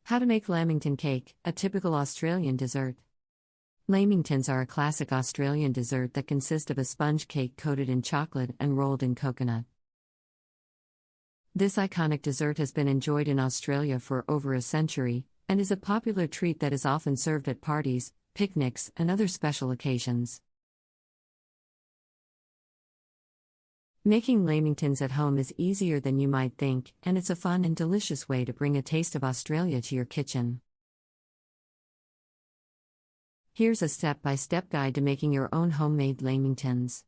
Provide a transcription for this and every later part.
How to make lamington cake, a typical Australian dessert. Lamingtons are a classic Australian dessert that consists of a sponge cake coated in chocolate and rolled in coconut. This iconic dessert has been enjoyed in Australia for over a century, and is a popular treat that is often served at parties, picnics, and other special occasions. Making lamingtons at home is easier than you might think, and it's a fun and delicious way to bring a taste of Australia to your kitchen. Here's a step-by-step guide to making your own homemade lamingtons.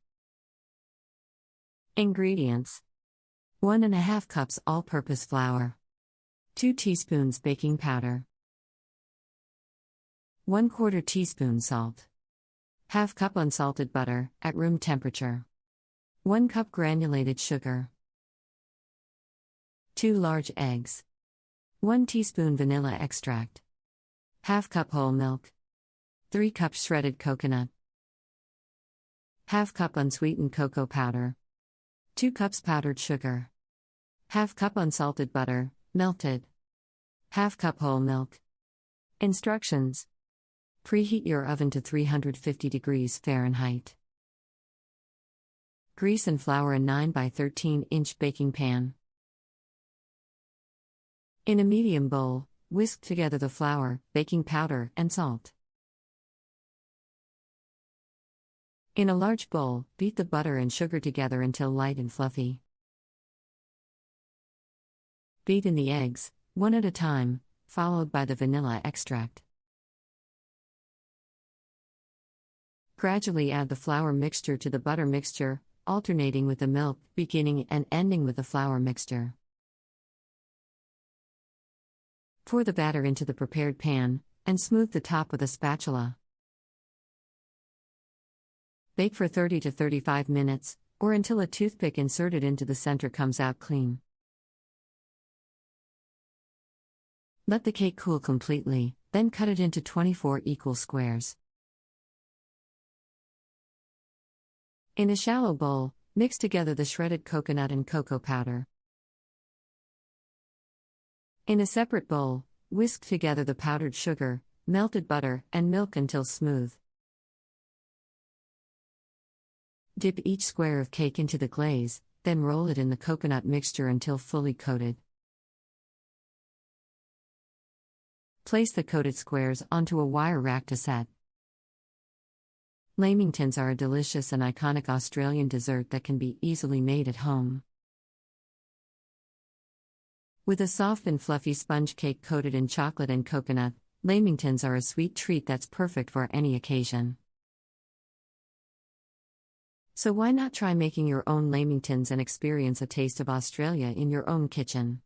Ingredients: 1½ cups all-purpose flour, 2 teaspoons baking powder, 1/4 teaspoon salt, ½ cup unsalted butter at room temperature, 1 cup granulated sugar, 2 large eggs, 1 teaspoon vanilla extract, ½ cup whole milk, 3 cups shredded coconut, ½ cup unsweetened cocoa powder, 2 cups powdered sugar, ½ cup unsalted butter, melted, ½ cup whole milk. Instructions: preheat your oven to 350 degrees Fahrenheit. Grease and flour a 9 by 13-inch baking pan. In a medium bowl, whisk together the flour, baking powder, and salt. In a large bowl, beat the butter and sugar together until light and fluffy. Beat in the eggs, one at a time, followed by the vanilla extract. Gradually add the flour mixture to the butter mixture, alternating with the milk, beginning and ending with the flour mixture. Pour the batter into the prepared pan, and smooth the top with a spatula. Bake for 30 to 35 minutes, or until a toothpick inserted into the center comes out clean. Let the cake cool completely, then cut it into 24 equal squares. In a shallow bowl, mix together the shredded coconut and cocoa powder. In a separate bowl, whisk together the powdered sugar, melted butter, and milk until smooth. Dip each square of cake into the glaze, then roll it in the coconut mixture until fully coated. Place the coated squares onto a wire rack to set. Lamingtons are a delicious and iconic Australian dessert that can be easily made at home. With a soft and fluffy sponge cake coated in chocolate and coconut, lamingtons are a sweet treat that's perfect for any occasion. So why not try making your own lamingtons and experience a taste of Australia in your own kitchen?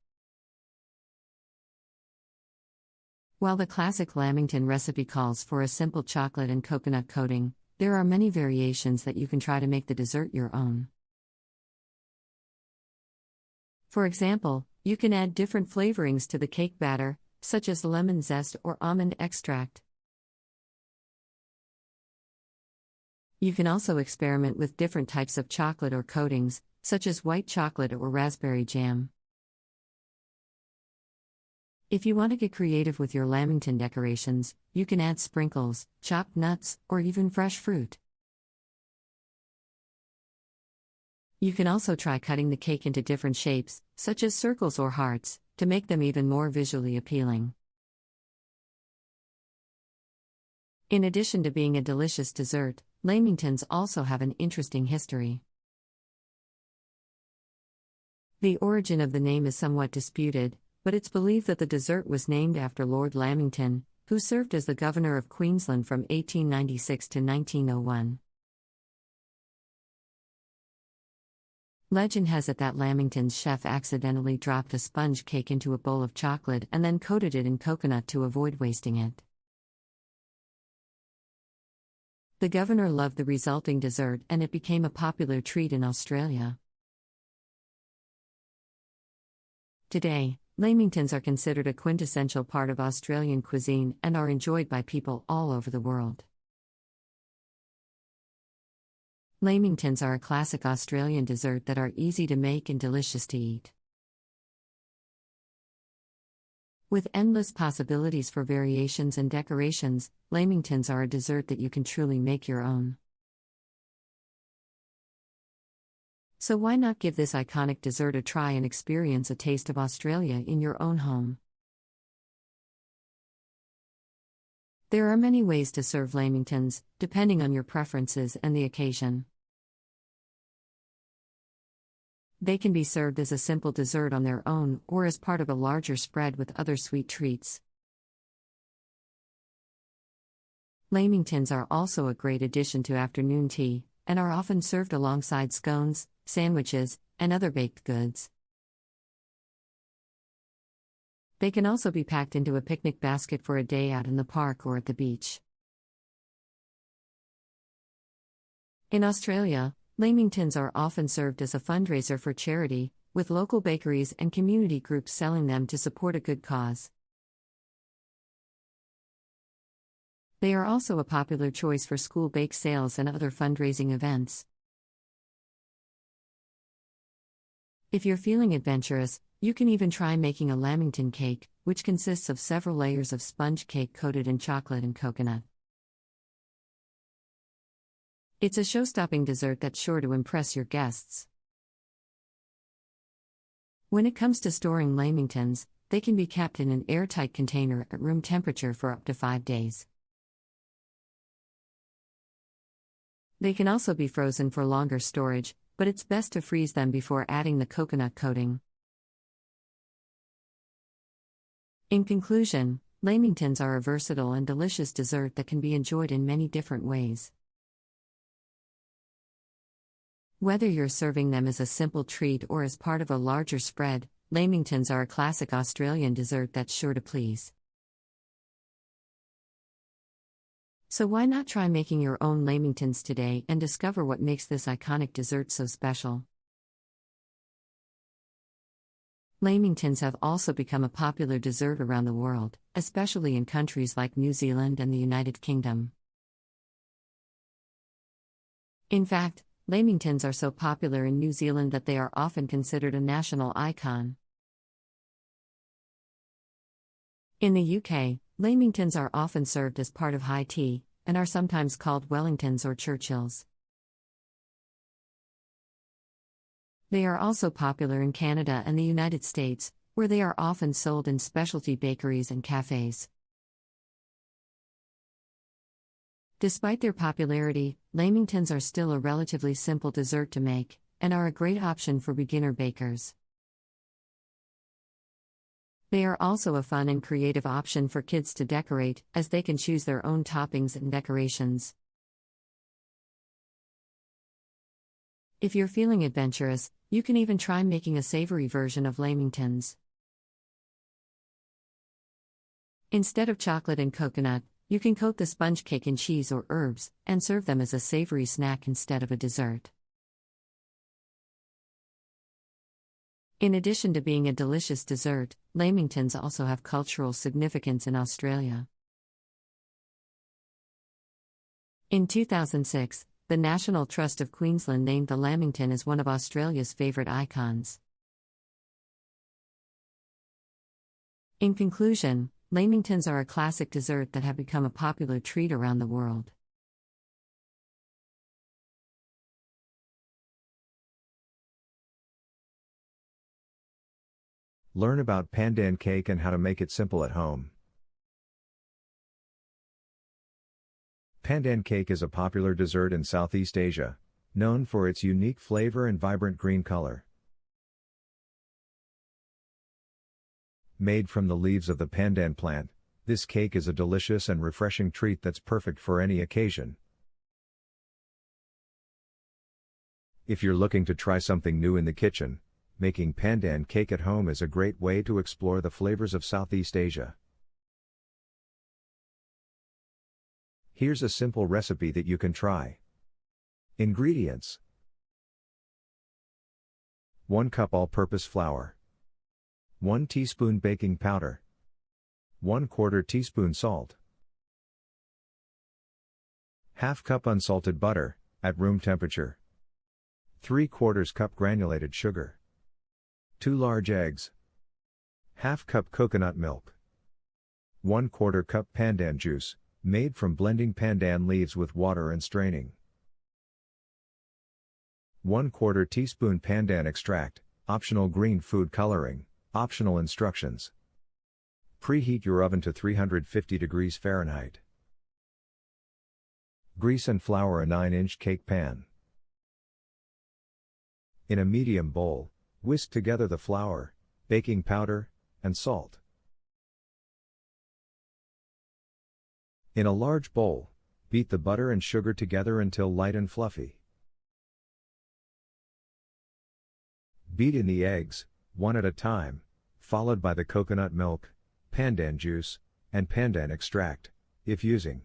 While the classic lamington recipe calls for a simple chocolate and coconut coating, there are many variations that you can try to make the dessert your own. For example, you can add different flavorings to the cake batter, such as lemon zest or almond extract. You can also experiment with different types of chocolate or coatings, such as white chocolate or raspberry jam. If you want to get creative with your lamington decorations, you can add sprinkles, chopped nuts, or even fresh fruit. You can also try cutting the cake into different shapes, such as circles or hearts, to make them even more visually appealing. In addition to being a delicious dessert, lamingtons also have an interesting history. The origin of the name is somewhat disputed, but it's believed that the dessert was named after Lord Lamington, who served as the Governor of Queensland from 1896 to 1901. Legend has it that Lamington's chef accidentally dropped a sponge cake into a bowl of chocolate and then coated it in coconut to avoid wasting it. The governor loved the resulting dessert and it became a popular treat in Australia. Today, lamingtons are considered a quintessential part of Australian cuisine and are enjoyed by people all over the world. Lamingtons are a classic Australian dessert that are easy to make and delicious to eat. With endless possibilities for variations and decorations, lamingtons are a dessert that you can truly make your own. So why not give this iconic dessert a try and experience a taste of Australia in your own home? There are many ways to serve lamingtons, depending on your preferences and the occasion. They can be served as a simple dessert on their own or as part of a larger spread with other sweet treats. Lamingtons are also a great addition to afternoon tea, and are often served alongside scones, sandwiches, and other baked goods. They can also be packed into a picnic basket for a day out in the park or at the beach. In Australia, lamingtons are often served as a fundraiser for charity, with local bakeries and community groups selling them to support a good cause. They are also a popular choice for school bake sales and other fundraising events. If you're feeling adventurous, you can even try making a lamington cake, which consists of several layers of sponge cake coated in chocolate and coconut. It's a show-stopping dessert that's sure to impress your guests. When it comes to storing lamingtons, they can be kept in an airtight container at room temperature for up to 5 days. They can also be frozen for longer storage, but it's best to freeze them before adding the coconut coating. In conclusion, lamingtons are a versatile and delicious dessert that can be enjoyed in many different ways. Whether you're serving them as a simple treat or as part of a larger spread, lamingtons are a classic Australian dessert that's sure to please. So why not try making your own lamingtons today and discover what makes this iconic dessert so special? Lamingtons have also become a popular dessert around the world, especially in countries like New Zealand and the United Kingdom. In fact, lamingtons are so popular in New Zealand that they are often considered a national icon. In the UK, lamingtons are often served as part of high tea, and are sometimes called Wellingtons or Churchills. They are also popular in Canada and the United States, where they are often sold in specialty bakeries and cafes. Despite their popularity, lamingtons are still a relatively simple dessert to make, and are a great option for beginner bakers. They are also a fun and creative option for kids to decorate, as they can choose their own toppings and decorations. If you're feeling adventurous, you can even try making a savory version of lamingtons. Instead of chocolate and coconut, you can coat the sponge cake in cheese or herbs, and serve them as a savory snack instead of a dessert. In addition to being a delicious dessert, lamingtons also have cultural significance in Australia. In 2006, the National Trust of Queensland named the lamington as one of Australia's favourite icons. In conclusion, lamingtons are a classic dessert that have become a popular treat around the world. Learn about pandan cake and how to make it simple at home. Pandan cake is a popular dessert in Southeast Asia, known for its unique flavor and vibrant green color. Made from the leaves of the pandan plant, this cake is a delicious and refreshing treat that's perfect for any occasion. If you're looking to try something new in the kitchen, making pandan cake at home is a great way to explore the flavors of Southeast Asia. Here's a simple recipe that you can try. Ingredients: 1 cup all-purpose flour, 1 teaspoon baking powder, 1/4 teaspoon salt, ½ cup unsalted butter, at room temperature, 3/4 cup granulated sugar, 2 large eggs, ½ cup coconut milk. 1/4 cup pandan juice, made from blending pandan leaves with water and straining. 1/4 teaspoon pandan extract, optional green food coloring, optional instructions. Preheat your oven to 350 degrees Fahrenheit. Grease and flour a 9-inch cake pan. In a medium bowl, whisk together the flour, baking powder, and salt. In a large bowl, beat the butter and sugar together until light and fluffy. Beat in the eggs, one at a time, followed by the coconut milk, pandan juice, and pandan extract, if using.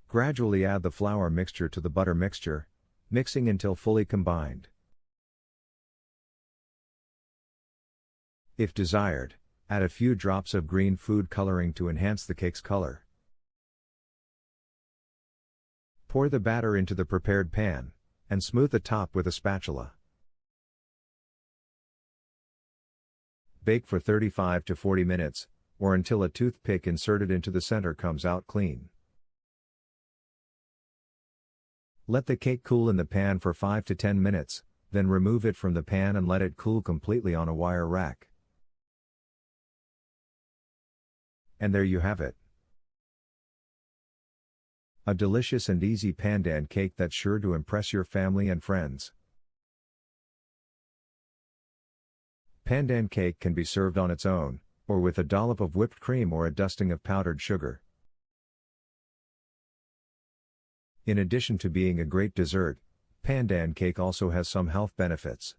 Gradually add the flour mixture to the butter mixture, mixing until fully combined. If desired, add a few drops of green food coloring to enhance the cake's color. Pour the batter into the prepared pan, and smooth the top with a spatula. Bake for 35 to 40 minutes, or until a toothpick inserted into the center comes out clean. Let the cake cool in the pan for 5 to 10 minutes, then remove it from the pan and let it cool completely on a wire rack. And there you have it. A delicious and easy pandan cake that's sure to impress your family and friends. Pandan cake can be served on its own, or with a dollop of whipped cream or a dusting of powdered sugar. In addition to being a great dessert, pandan cake also has some health benefits.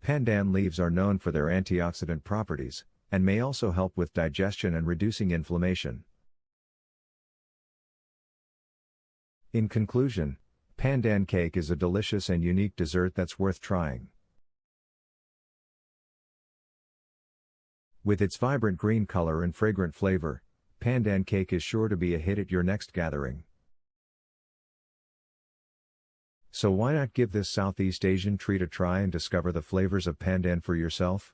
Pandan leaves are known for their antioxidant properties, and may also help with digestion and reducing inflammation. In conclusion, pandan cake is a delicious and unique dessert that's worth trying. With its vibrant green color and fragrant flavor, pandan cake is sure to be a hit at your next gathering. So why not give this Southeast Asian treat a try and discover the flavors of pandan for yourself?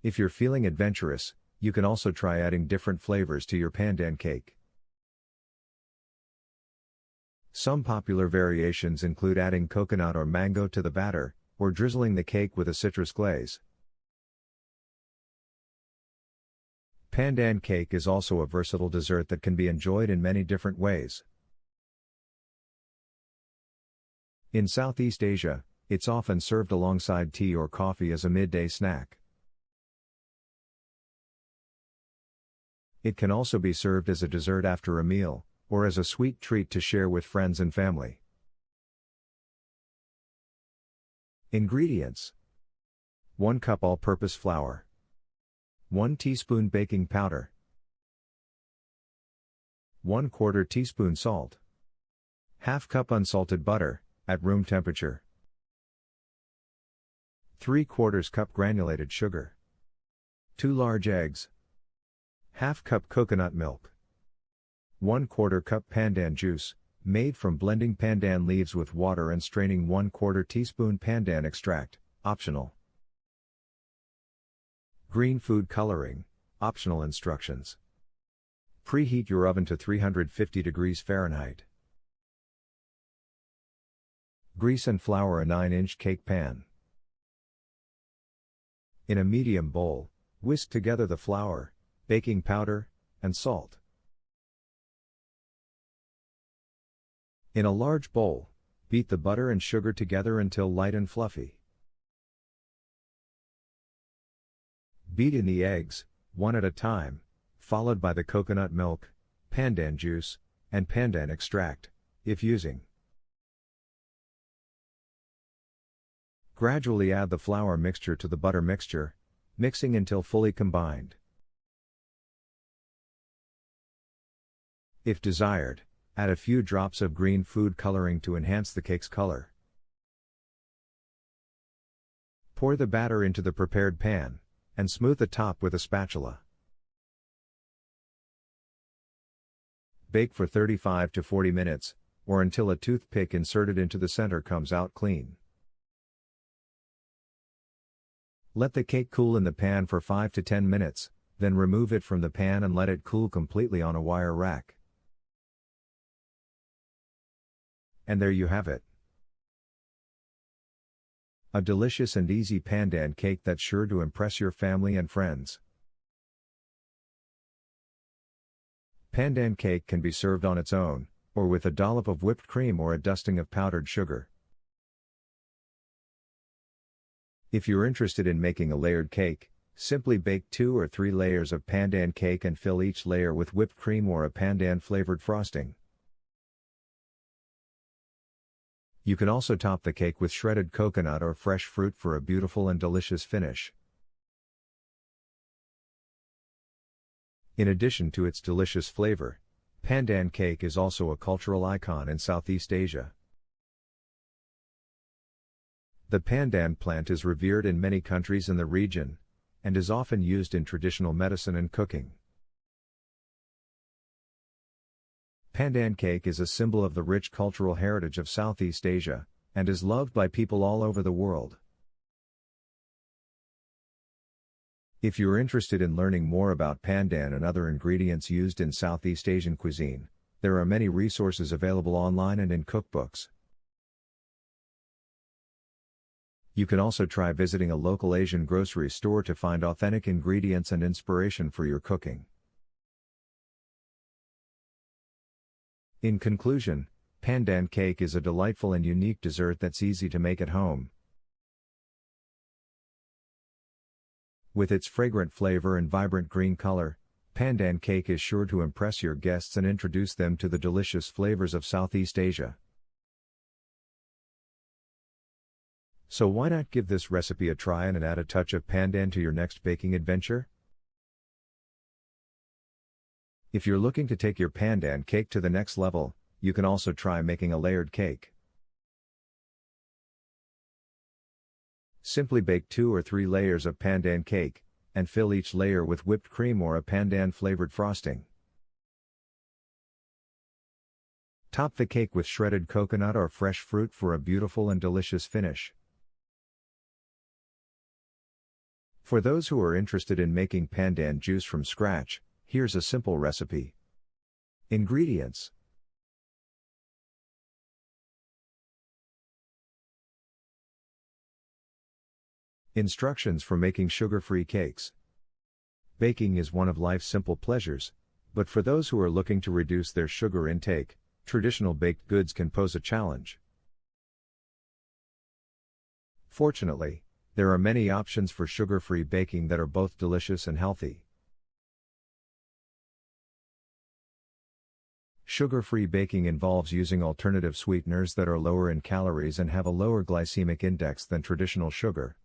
If you're feeling adventurous, you can also try adding different flavors to your pandan cake. Some popular variations include adding coconut or mango to the batter, or drizzling the cake with a citrus glaze. Pandan cake is also a versatile dessert that can be enjoyed in many different ways. In Southeast Asia, it's often served alongside tea or coffee as a midday snack. It can also be served as a dessert after a meal, or as a sweet treat to share with friends and family. Ingredients: 1 cup all-purpose flour, 1 teaspoon baking powder, 1/4 teaspoon salt, ½ cup unsalted butter, at room temperature, 3/4 cup granulated sugar, 2 large eggs, ½ cup coconut milk, 1/4 cup pandan juice, made from blending pandan leaves with water and straining 1/4 teaspoon pandan extract, optional. Green food coloring, optional instructions. Preheat your oven to 350 degrees Fahrenheit. Grease and flour a 9-inch cake pan. In a medium bowl, whisk together the flour, baking powder, and salt. In a large bowl, beat the butter and sugar together until light and fluffy. Beat in the eggs, one at a time, followed by the coconut milk, pandan juice, and pandan extract, if using. Gradually add the flour mixture to the butter mixture, mixing until fully combined. If desired, add a few drops of green food coloring to enhance the cake's color. Pour the batter into the prepared pan, and smooth the top with a spatula. Bake for 35 to 40 minutes, or until a toothpick inserted into the center comes out clean. Let the cake cool in the pan for 5 to 10 minutes, then remove it from the pan and let it cool completely on a wire rack. And there you have it. A delicious and easy pandan cake that's sure to impress your family and friends. Pandan cake can be served on its own, or with a dollop of whipped cream or a dusting of powdered sugar. If you're interested in making a layered cake, simply bake 2 or 3 layers of pandan cake and fill each layer with whipped cream or a pandan-flavored frosting. You can also top the cake with shredded coconut or fresh fruit for a beautiful and delicious finish. In addition to its delicious flavor, pandan cake is also a cultural icon in Southeast Asia. The pandan plant is revered in many countries in the region, and is often used in traditional medicine and cooking. Pandan cake is a symbol of the rich cultural heritage of Southeast Asia, and is loved by people all over the world. If you're interested in learning more about pandan and other ingredients used in Southeast Asian cuisine, there are many resources available online and in cookbooks. You can also try visiting a local Asian grocery store to find authentic ingredients and inspiration for your cooking. In conclusion, pandan cake is a delightful and unique dessert that's easy to make at home. With its fragrant flavor and vibrant green color, pandan cake is sure to impress your guests and introduce them to the delicious flavors of Southeast Asia. So why not give this recipe a try and add a touch of pandan to your next baking adventure? If you're looking to take your pandan cake to the next level, you can also try making a layered cake. Simply bake 2 or 3 layers of pandan cake, and fill each layer with whipped cream or a pandan-flavored frosting. Top the cake with shredded coconut or fresh fruit for a beautiful and delicious finish. For those who are interested in making pandan juice from scratch, here's a simple recipe. Ingredients: Instructions for making sugar-free cakes. Baking is one of life's simple pleasures, but for those who are looking to reduce their sugar intake, traditional baked goods can pose a challenge. Fortunately, there are many options for sugar-free baking that are both delicious and healthy. Sugar-free baking involves using alternative sweeteners that are lower in calories and have a lower glycemic index than traditional sugar.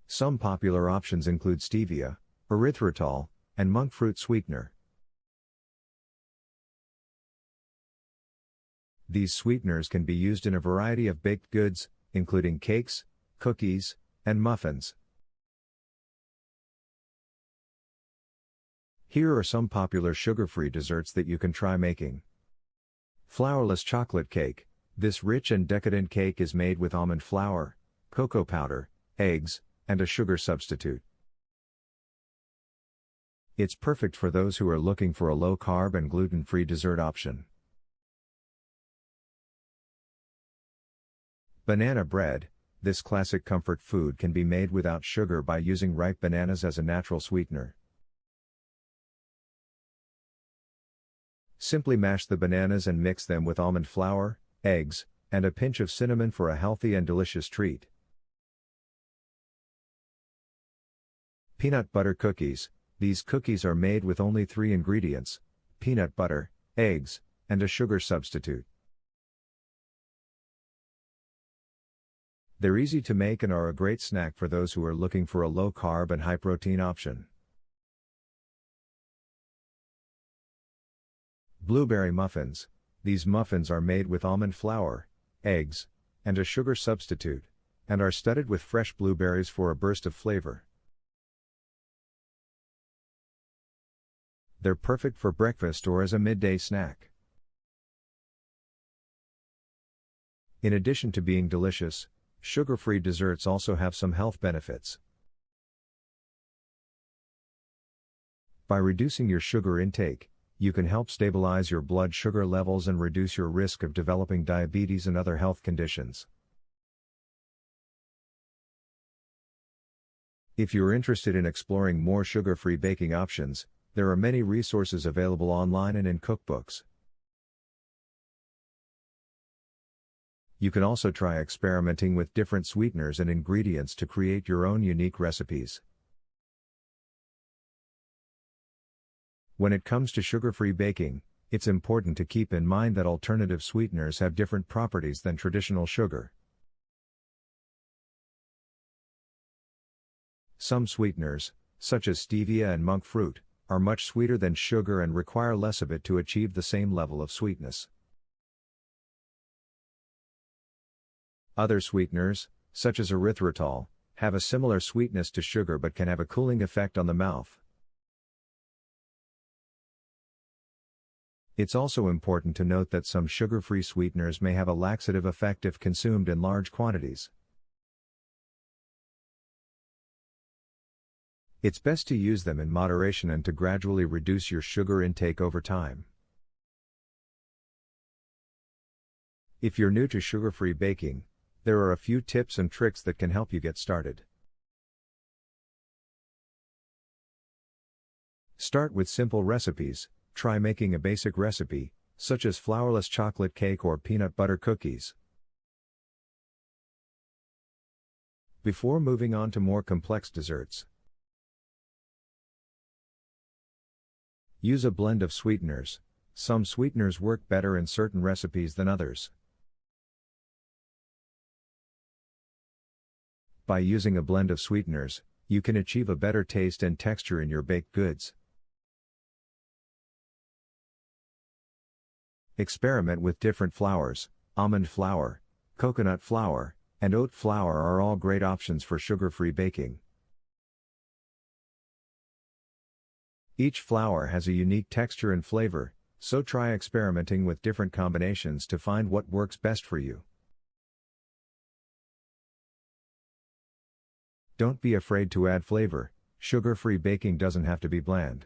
Some popular options include stevia, erythritol, and monk fruit sweetener. These sweeteners can be used in a variety of baked goods, including cakes, cookies, and muffins. Here are some popular sugar-free desserts that you can try making. Flourless chocolate cake. This rich and decadent cake is made with almond flour, cocoa powder, eggs, and a sugar substitute. It's perfect for those who are looking for a low-carb and gluten-free dessert option. Banana bread. This classic comfort food can be made without sugar by using ripe bananas as a natural sweetener. Simply mash the bananas and mix them with almond flour, eggs, and a pinch of cinnamon for a healthy and delicious treat. Peanut butter cookies. These cookies are made with only 3 ingredients: peanut butter, eggs, and a sugar substitute. They're easy to make and are a great snack for those who are looking for a low-carb and high-protein option. Blueberry muffins. These muffins are made with almond flour, eggs, and a sugar substitute, and are studded with fresh blueberries for a burst of flavor. They're perfect for breakfast or as a midday snack. In addition to being delicious, Sugar-free desserts also have some health benefits. By reducing your sugar intake, you can help stabilize your blood sugar levels and reduce your risk of developing diabetes and other health conditions. If you're interested in exploring more sugar-free baking options, there are many resources available online and in cookbooks. You can also try experimenting with different sweeteners and ingredients to create your own unique recipes. When it comes to sugar-free baking, it's important to keep in mind that alternative sweeteners have different properties than traditional sugar. Some sweeteners, such as stevia and monk fruit, are much sweeter than sugar and require less of it to achieve the same level of sweetness. Other sweeteners, such as erythritol, have a similar sweetness to sugar but can have a cooling effect on the mouth. It's also important to note that some sugar-free sweeteners may have a laxative effect if consumed in large quantities. It's best to use them in moderation and to gradually reduce your sugar intake over time. If you're new to sugar-free baking, there are a few tips and tricks that can help you get started. Start with simple recipes. Try making a basic recipe, such as flourless chocolate cake or peanut butter cookies. Before moving on to more complex desserts, use a blend of sweeteners. Some sweeteners work better in certain recipes than others. By using a blend of sweeteners, you can achieve a better taste and texture in your baked goods. Experiment with different flours. Almond flour, coconut flour, and oat flour are all great options for sugar-free baking. Each flour has a unique texture and flavor, so try experimenting with different combinations to find what works best for you. Don't be afraid to add flavor. Sugar-free baking doesn't have to be bland.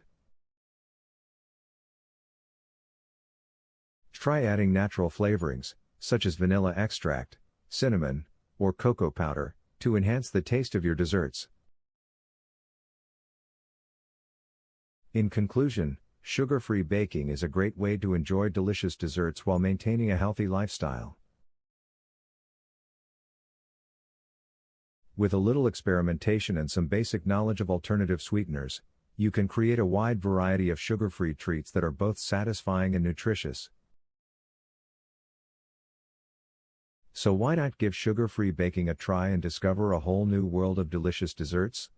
Try adding natural flavorings, such as vanilla extract, cinnamon, or cocoa powder, to enhance the taste of your desserts. In conclusion, sugar-free baking is a great way to enjoy delicious desserts while maintaining a healthy lifestyle. With a little experimentation and some basic knowledge of alternative sweeteners, you can create a wide variety of sugar-free treats that are both satisfying and nutritious. So why not give sugar-free baking a try and discover a whole new world of delicious desserts?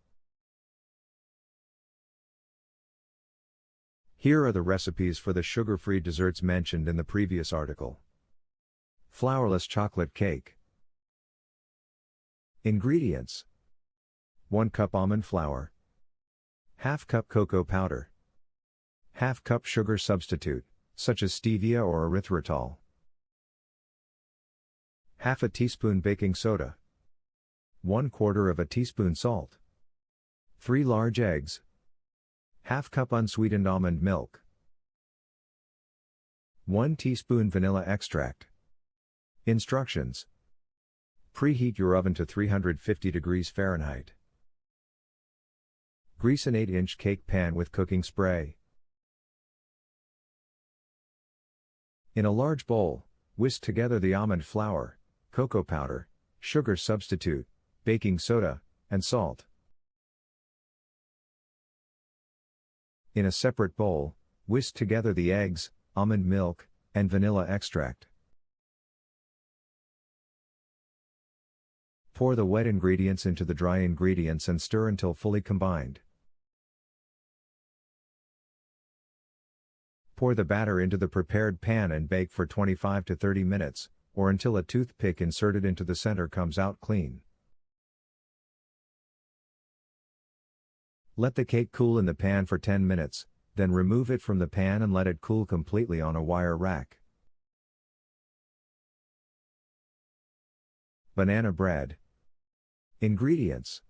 Here are the recipes for the sugar-free desserts mentioned in the previous article. Flourless chocolate cake. Ingredients: 1 cup almond flour, ½ cup cocoa powder, ½ cup sugar substitute, such as stevia or erythritol, half a teaspoon baking soda, 1/4 of a teaspoon salt, 3 large eggs, ½ cup unsweetened almond milk, 1 teaspoon vanilla extract. Instructions: preheat your oven to 350 degrees Fahrenheit. Grease an 8-inch cake pan with cooking spray. In a large bowl, whisk together the almond flour, cocoa powder, sugar substitute, baking soda, and salt. In a separate bowl, whisk together the eggs, almond milk, and vanilla extract. Pour the wet ingredients into the dry ingredients and stir until fully combined. Pour the batter into the prepared pan and bake for 25 to 30 minutes, or until a toothpick inserted into the center comes out clean. Let the cake cool in the pan for 10 minutes, then remove it from the pan and let it cool completely on a wire rack. Banana bread. Ingredients: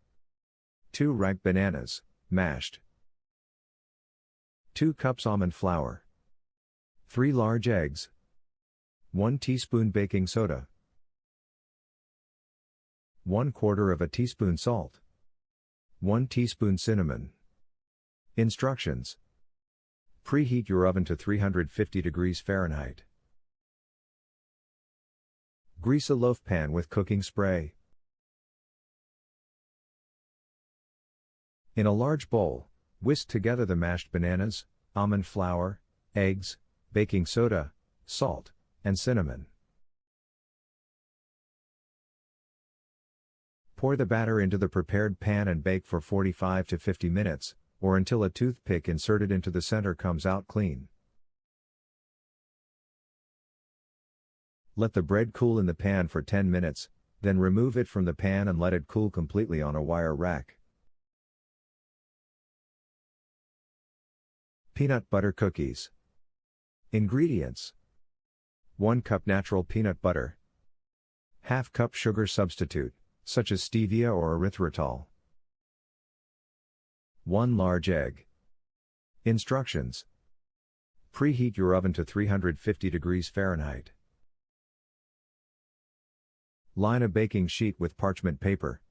2 ripe bananas, mashed. 2 cups almond flour. 3 large eggs. 1 teaspoon baking soda. 1/4 of a teaspoon salt. 1 teaspoon cinnamon. Instructions: preheat your oven to 350 degrees Fahrenheit. Grease a loaf pan with cooking spray. In a large bowl, whisk together the mashed bananas, almond flour, eggs, baking soda, salt, and cinnamon. Pour the batter into the prepared pan and bake for 45 to 50 minutes, or until a toothpick inserted into the center comes out clean. Let the bread cool in the pan for 10 minutes, then remove it from the pan and let it cool completely on a wire rack. Peanut butter cookies. Ingredients: 1 cup natural peanut butter. ½ cup sugar substitute, such as stevia or erythritol. 1 large egg. Instructions: preheat your oven to 350 degrees Fahrenheit. Line a baking sheet with parchment paper.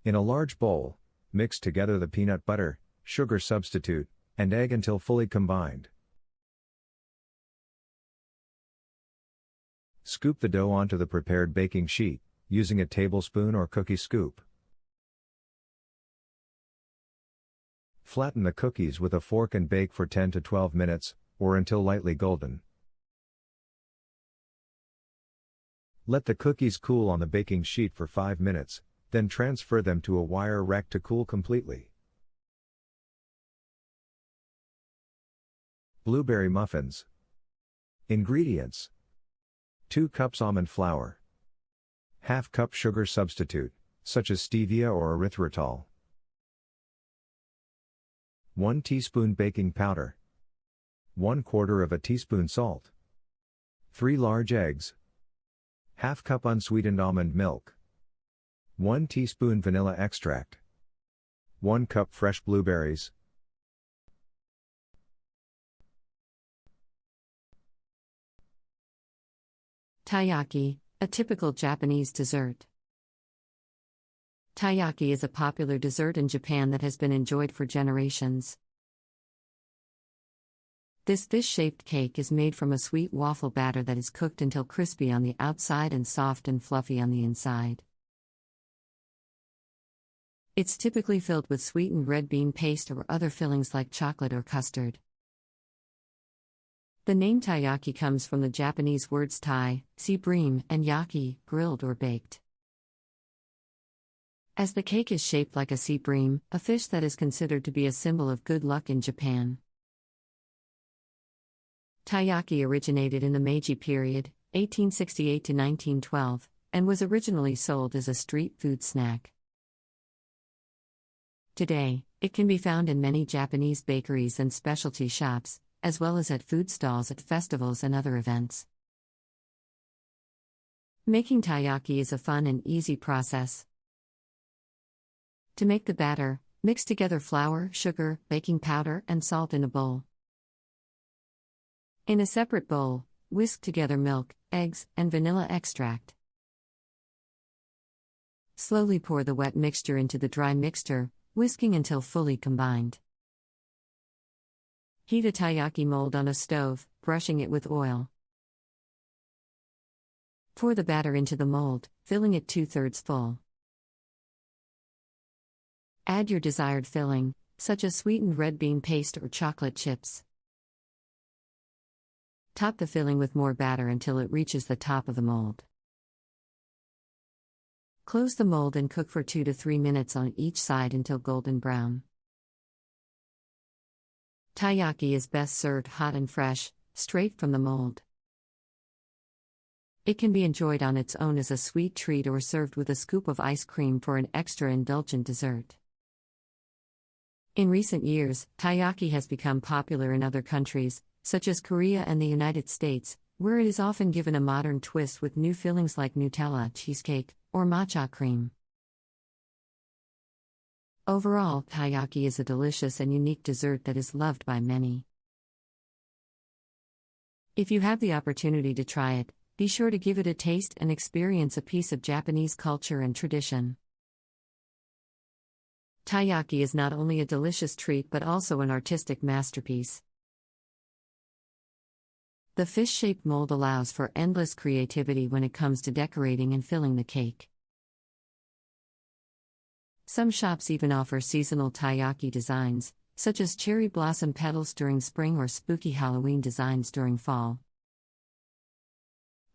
In a large bowl, mix together the peanut butter, sugar substitute, and egg until fully combined. Scoop the dough onto the prepared baking sheet, using a tablespoon or cookie scoop. Flatten the cookies with a fork and bake for 10 to 12 minutes, or until lightly golden. Let the cookies cool on the baking sheet for 5 minutes, then transfer them to a wire rack to cool completely. Blueberry muffins. Ingredients: 2 cups almond flour. ½ cup sugar substitute, such as stevia or erythritol. 1 teaspoon baking powder. 1/4 of a teaspoon salt. 3 large eggs. ½ cup unsweetened almond milk. 1 teaspoon vanilla extract. 1 cup fresh blueberries. Taiyaki, a typical Japanese dessert. Taiyaki is a popular dessert in Japan that has been enjoyed for generations. This fish-shaped cake is made from a sweet waffle batter that is cooked until crispy on the outside and soft and fluffy on the inside. It's typically filled with sweetened red bean paste or other fillings like chocolate or custard. The name taiyaki comes from the Japanese words tai, sea bream, and yaki, grilled or baked. As the cake is shaped like a sea bream, a fish that is considered to be a symbol of good luck in Japan. Taiyaki originated in the Meiji period, 1868 to 1912, and was originally sold as a street food snack. Today, it can be found in many Japanese bakeries and specialty shops, as well as at food stalls at festivals and other events. Making taiyaki is a fun and easy process. To make the batter, mix together flour, sugar, baking powder, and salt in a bowl. In a separate bowl, whisk together milk, eggs, and vanilla extract. Slowly pour the wet mixture into the dry mixture, whisking until fully combined. Heat a taiyaki mold on a stove, brushing it with oil. Pour the batter into the mold, filling it 2/3 full. Add your desired filling, such as sweetened red bean paste or chocolate chips. Top the filling with more batter until it reaches the top of the mold. Close the mold and cook for 2 to 3 minutes on each side until golden brown. Taiyaki is best served hot and fresh, straight from the mold. It can be enjoyed on its own as a sweet treat or served with a scoop of ice cream for an extra indulgent dessert. In recent years, taiyaki has become popular in other countries, such as Korea and the United States, where it is often given a modern twist with new fillings like Nutella, cheesecake, or matcha cream. Overall, taiyaki is a delicious and unique dessert that is loved by many. If you have the opportunity to try it, be sure to give it a taste and experience a piece of Japanese culture and tradition. Taiyaki is not only a delicious treat but also an artistic masterpiece. The fish-shaped mold allows for endless creativity when it comes to decorating and filling the cake. Some shops even offer seasonal taiyaki designs, such as cherry blossom petals during spring or spooky Halloween designs during fall.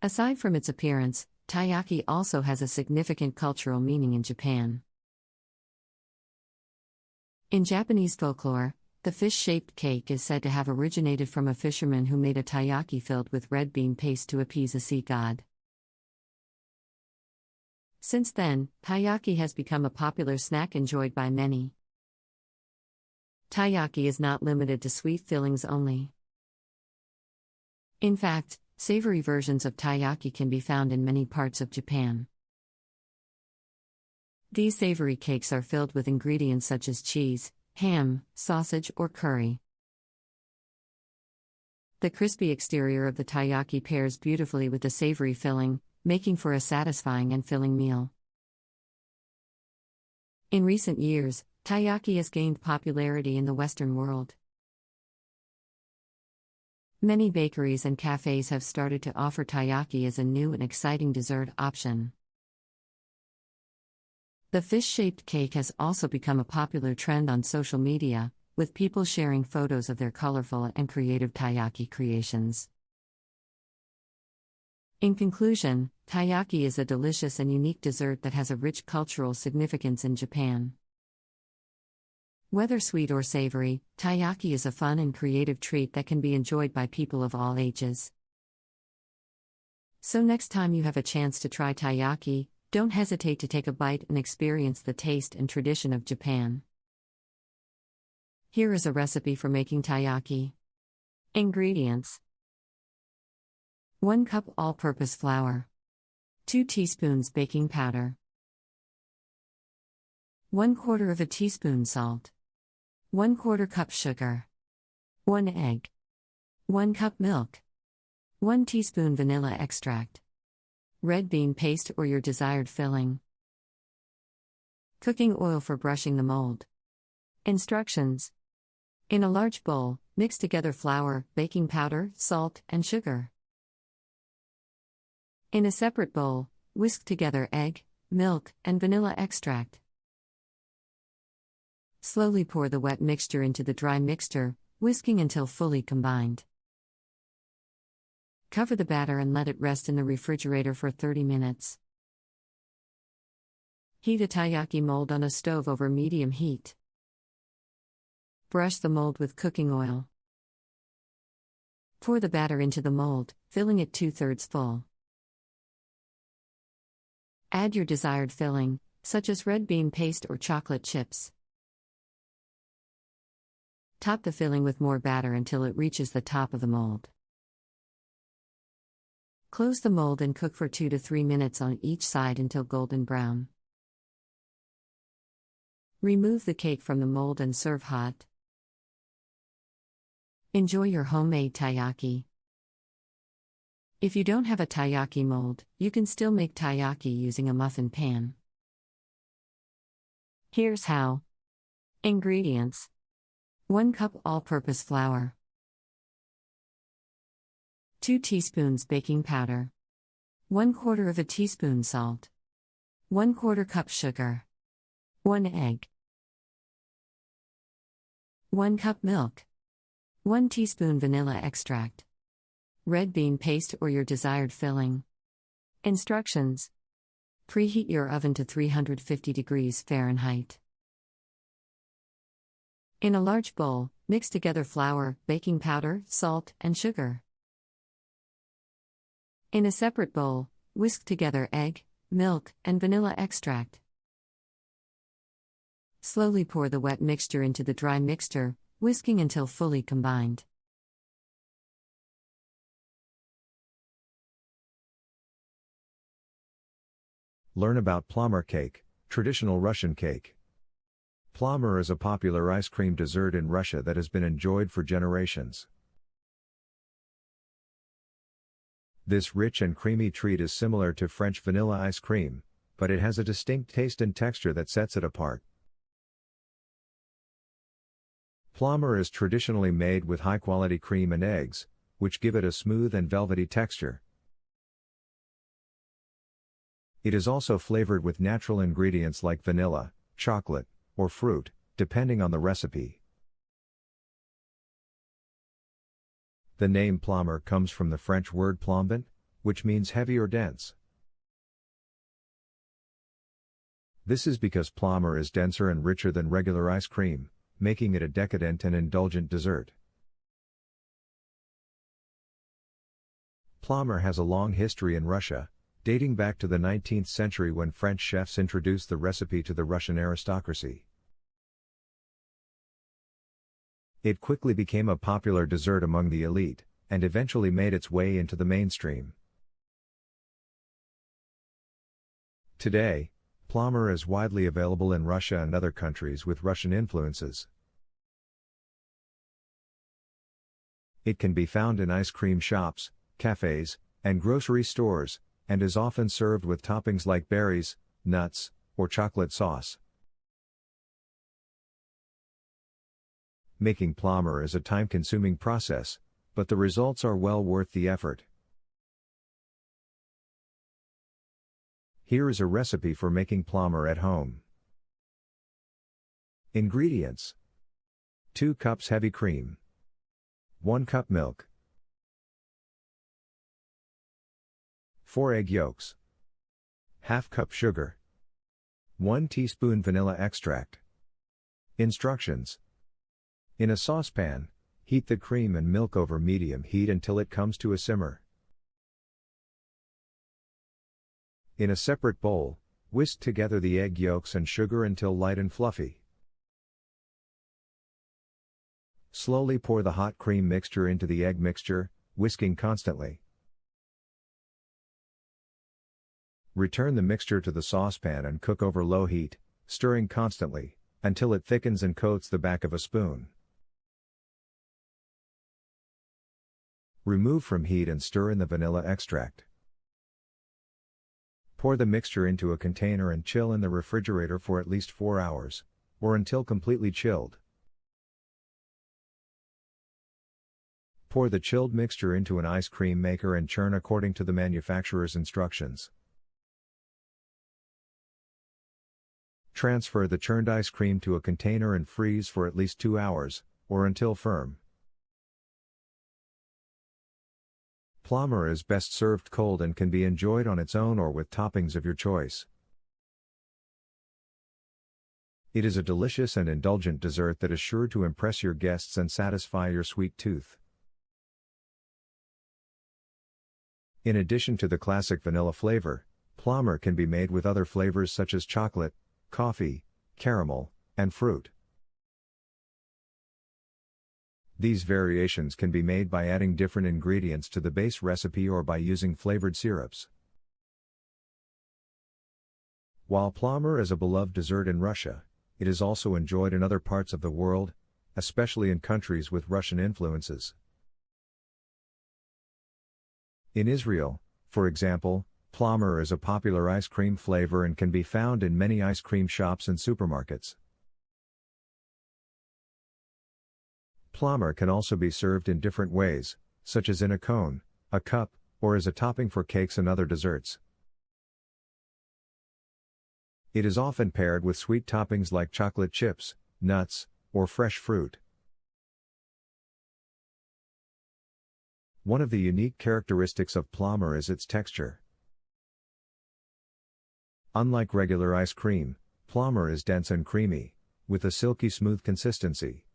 Aside from its appearance, taiyaki also has a significant cultural meaning in Japan. In Japanese folklore, the fish-shaped cake is said to have originated from a fisherman who made a taiyaki filled with red bean paste to appease a sea god. Since then, taiyaki has become a popular snack enjoyed by many. Taiyaki is not limited to sweet fillings only. In fact, savory versions of taiyaki can be found in many parts of Japan. These savory cakes are filled with ingredients such as cheese, ham, sausage, or curry. The crispy exterior of the taiyaki pairs beautifully with the savory filling, making for a satisfying and filling meal. In recent years, taiyaki has gained popularity in the Western world. Many bakeries and cafes have started to offer taiyaki as a new and exciting dessert option. The fish-shaped cake has also become a popular trend on social media, with people sharing photos of their colorful and creative taiyaki creations. In conclusion, taiyaki is a delicious and unique dessert that has a rich cultural significance in Japan. Whether sweet or savory, taiyaki is a fun and creative treat that can be enjoyed by people of all ages. So next time you have a chance to try taiyaki, don't hesitate to take a bite and experience the taste and tradition of Japan. Here is a recipe for making taiyaki. Ingredients: 1 cup all-purpose flour, 2 teaspoons baking powder, 1/4 teaspoon salt, 1/4 cup sugar, 1 egg, 1 cup milk, 1 teaspoon vanilla extract, red bean paste or your desired filling, cooking oil for brushing the mold. Instructions: in a large bowl, mix together flour, baking powder, salt, and sugar. In a separate bowl, whisk together egg, milk, and vanilla extract. Slowly pour the wet mixture into the dry mixture, whisking until fully combined. Cover the batter and let it rest in the refrigerator for 30 minutes. Heat a taiyaki mold on a stove over medium heat. Brush the mold with cooking oil. Pour the batter into the mold, filling it 2/3 full. Add your desired filling, such as red bean paste or chocolate chips. Top the filling with more batter until it reaches the top of the mold. Close the mold and cook for 2 to 3 minutes on each side until golden brown. Remove the cake from the mold and serve hot. Enjoy your homemade taiyaki. If you don't have a taiyaki mold, you can still make taiyaki using a muffin pan. Here's how. Ingredients: 1 cup all-purpose flour, 2 teaspoons baking powder, 1/4 teaspoon salt, 1/4 cup sugar, 1 egg, 1 cup milk, 1 teaspoon vanilla extract, red bean paste or your desired filling. Instructions: preheat your oven to 350 degrees Fahrenheit. In a large bowl, mix together flour, baking powder, salt, and sugar. In a separate bowl, whisk together egg, milk, and vanilla extract. Slowly pour the wet mixture into the dry mixture, whisking until fully combined. Learn about plommer cake, traditional Russian cake. Plommer is a popular ice cream dessert in Russia that has been enjoyed for generations. This rich and creamy treat is similar to French vanilla ice cream, but it has a distinct taste and texture that sets it apart. Plommer is traditionally made with high-quality cream and eggs, which give it a smooth and velvety texture. It is also flavored with natural ingredients like vanilla, chocolate, or fruit, depending on the recipe. The name plommer comes from the French word plombant, which means heavy or dense. This is because plommer is denser and richer than regular ice cream, making it a decadent and indulgent dessert. Plommer has a long history in Russia, dating back to the 19th century when French chefs introduced the recipe to the Russian aristocracy. It quickly became a popular dessert among the elite, and eventually made its way into the mainstream. Today, plommer is widely available in Russia and other countries with Russian influences. It can be found in ice cream shops, cafes, and grocery stores, and is often served with toppings like berries, nuts, or chocolate sauce. Making plommer is a time-consuming process, but the results are well worth the effort. Here is a recipe for making plommer at home. Ingredients: 2 cups heavy cream, 1 cup milk, 4 egg yolks, ½ cup sugar, 1 teaspoon vanilla extract. Instructions: in a saucepan, heat the cream and milk over medium heat until it comes to a simmer. In a separate bowl, whisk together the egg yolks and sugar until light and fluffy. Slowly pour the hot cream mixture into the egg mixture, whisking constantly. Return the mixture to the saucepan and cook over low heat, stirring constantly, until it thickens and coats the back of a spoon. Remove from heat and stir in the vanilla extract. Pour the mixture into a container and chill in the refrigerator for at least 4 hours, or until completely chilled. Pour the chilled mixture into an ice cream maker and churn according to the manufacturer's instructions. Transfer the churned ice cream to a container and freeze for at least 2 hours, or until firm. Plommer is best served cold and can be enjoyed on its own or with toppings of your choice. It is a delicious and indulgent dessert that is sure to impress your guests and satisfy your sweet tooth. In addition to the classic vanilla flavor, plommer can be made with other flavors such as chocolate, coffee, caramel, and fruit. These variations can be made by adding different ingredients to the base recipe or by using flavored syrups. While plommer is a beloved dessert in Russia, it is also enjoyed in other parts of the world, especially in countries with Russian influences. In Israel, for example, plommer is a popular ice cream flavor and can be found in many ice cream shops and supermarkets. Plommer can also be served in different ways, such as in a cone, a cup, or as a topping for cakes and other desserts. It is often paired with sweet toppings like chocolate chips, nuts, or fresh fruit. One of the unique characteristics of plommer is its texture. Unlike regular ice cream, plommer is dense and creamy, with a silky smooth consistency.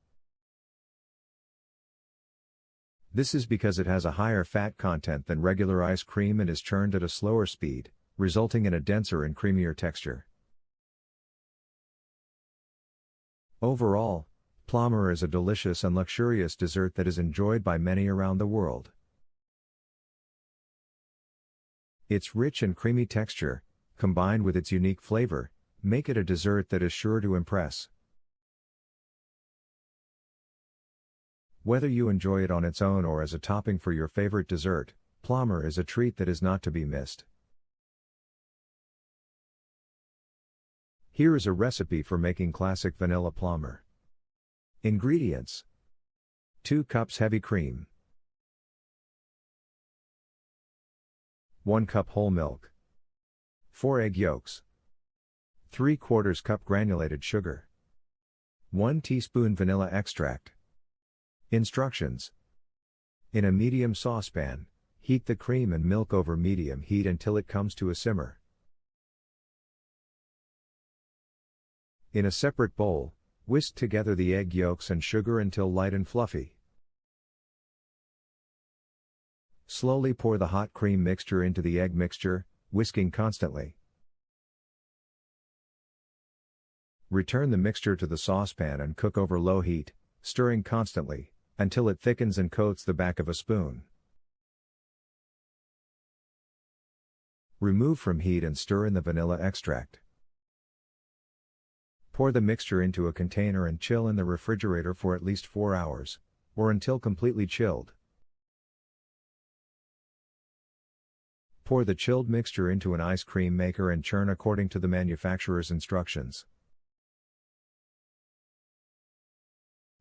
This is because it has a higher fat content than regular ice cream and is churned at a slower speed, resulting in a denser and creamier texture. Overall, plommer is a delicious and luxurious dessert that is enjoyed by many around the world. Its rich and creamy texture, combined with its unique flavor, make it a dessert that is sure to impress. Whether you enjoy it on its own or as a topping for your favorite dessert, plommer is a treat that is not to be missed. Here is a recipe for making classic vanilla plommer. Ingredients: 2 cups heavy cream, 1 cup whole milk, 4 egg yolks, 3/4 cup granulated sugar, 1 teaspoon vanilla extract. Instructions: in a medium saucepan, heat the cream and milk over medium heat until it comes to a simmer. In a separate bowl, whisk together the egg yolks and sugar until light and fluffy. Slowly pour the hot cream mixture into the egg mixture, whisking constantly. Return the mixture to the saucepan and cook over low heat, stirring constantly, until it thickens and coats the back of a spoon. Remove from heat and stir in the vanilla extract. Pour the mixture into a container and chill in the refrigerator for at least 4 hours, or until completely chilled. Pour the chilled mixture into an ice cream maker and churn according to the manufacturer's instructions.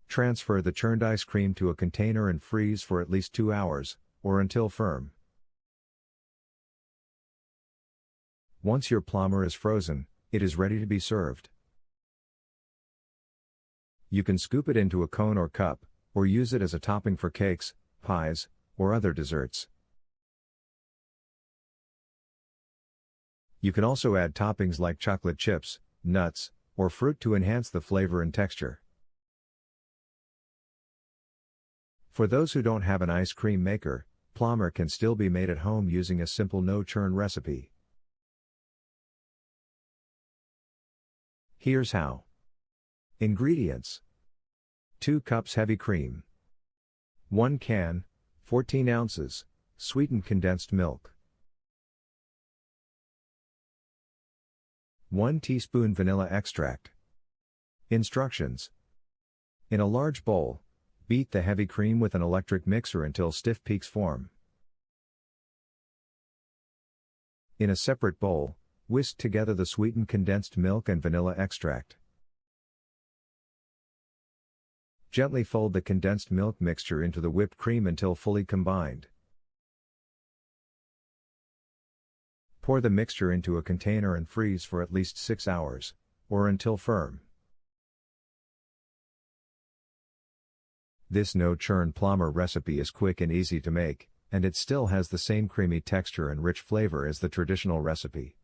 Transfer the churned ice cream to a container and freeze for at least 2 hours, or until firm. Once your plommer is frozen, it is ready to be served. You can scoop it into a cone or cup, or use it as a topping for cakes, pies, or other desserts. You can also add toppings like chocolate chips, nuts, or fruit to enhance the flavor and texture. For those who don't have an ice cream maker, plommer can still be made at home using a simple no-churn recipe. Here's how. Ingredients: 2 cups heavy cream, 1 can, 14 ounces, sweetened condensed milk, 1 teaspoon vanilla extract. Instructions: in a large bowl, beat the heavy cream with an electric mixer until stiff peaks form. In a separate bowl, whisk together the sweetened condensed milk and vanilla extract. Gently fold the condensed milk mixture into the whipped cream until fully combined. Pour the mixture into a container and freeze for at least 6 hours, or until firm. This no-churn plommer recipe is quick and easy to make, and it still has the same creamy texture and rich flavor as the traditional recipe.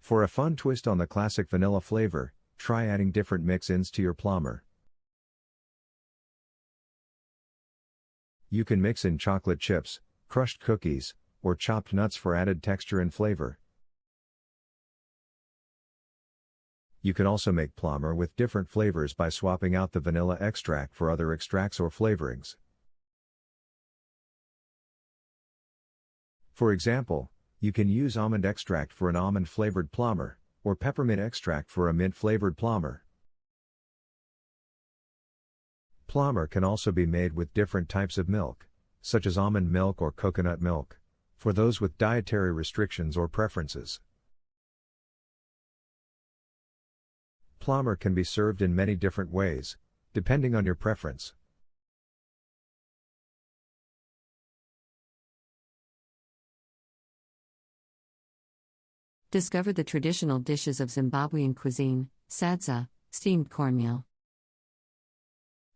For a fun twist on the classic vanilla flavor, try adding different mix-ins to your plommer. You can mix in chocolate chips, crushed cookies, or chopped nuts for added texture and flavor. You can also make plommer with different flavors by swapping out the vanilla extract for other extracts or flavorings. For example, you can use almond extract for an almond-flavored plommer, or peppermint extract for a mint-flavored plommer. Plommer can also be made with different types of milk, such as almond milk or coconut milk, for those with dietary restrictions or preferences. Plommer can be served in many different ways, depending on your preference. Discover the traditional dishes of Zimbabwean cuisine: sadza, steamed cornmeal;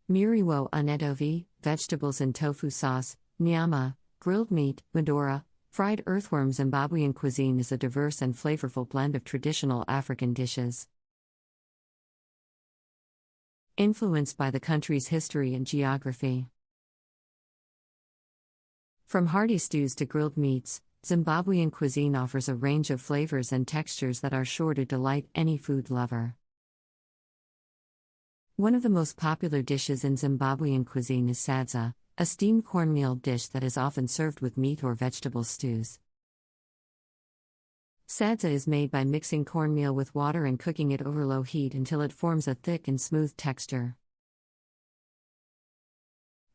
miriwo unedovi, vegetables and tofu sauce; nyama, grilled meat; madora, fried earthworm. Zimbabwean cuisine is a diverse and flavorful blend of traditional African dishes. Influenced by the country's history and geography. From hearty stews to grilled meats, Zimbabwean cuisine offers a range of flavors and textures that are sure to delight any food lover. One of the most popular dishes in Zimbabwean cuisine is sadza, a steamed cornmeal dish that is often served with meat or vegetable stews. Sadza is made by mixing cornmeal with water and cooking it over low heat until it forms a thick and smooth texture.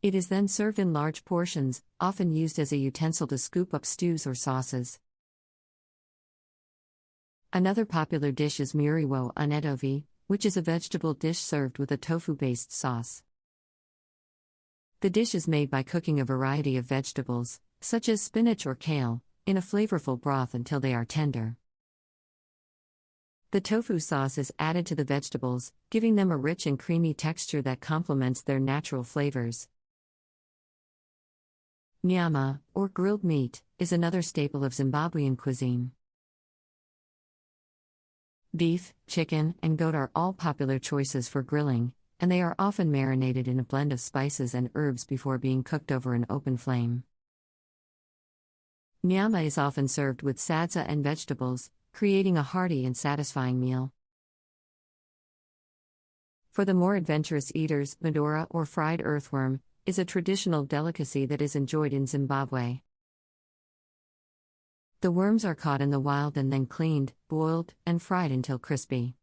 It is then served in large portions, often used as a utensil to scoop up stews or sauces. Another popular dish is muriwo unedovi, which is a vegetable dish served with a tofu-based sauce. The dish is made by cooking a variety of vegetables, such as spinach or kale, in a flavorful broth until they are tender. The tofu sauce is added to the vegetables, giving them a rich and creamy texture that complements their natural flavors. Nyama, or grilled meat, is another staple of Zimbabwean cuisine. Beef, chicken, and goat are all popular choices for grilling, and they are often marinated in a blend of spices and herbs before being cooked over an open flame. Nyama is often served with sadza and vegetables, creating a hearty and satisfying meal. For the more adventurous eaters, madura or fried earthworm is a traditional delicacy that is enjoyed in Zimbabwe. The worms are caught in the wild and then cleaned, boiled, and fried until crispy.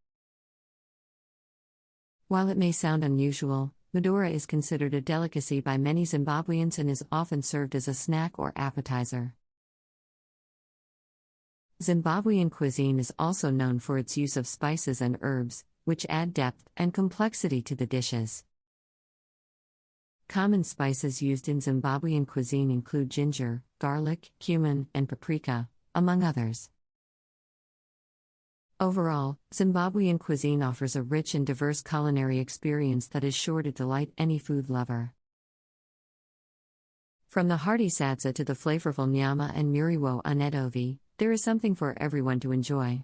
While it may sound unusual, madura is considered a delicacy by many Zimbabweans and is often served as a snack or appetizer. Zimbabwean cuisine is also known for its use of spices and herbs, which add depth and complexity to the dishes. Common spices used in Zimbabwean cuisine include ginger, garlic, cumin, and paprika, among others. Overall, Zimbabwean cuisine offers a rich and diverse culinary experience that is sure to delight any food lover. From the hearty sadza to the flavorful nyama and muriwo unedovi, there is something for everyone to enjoy.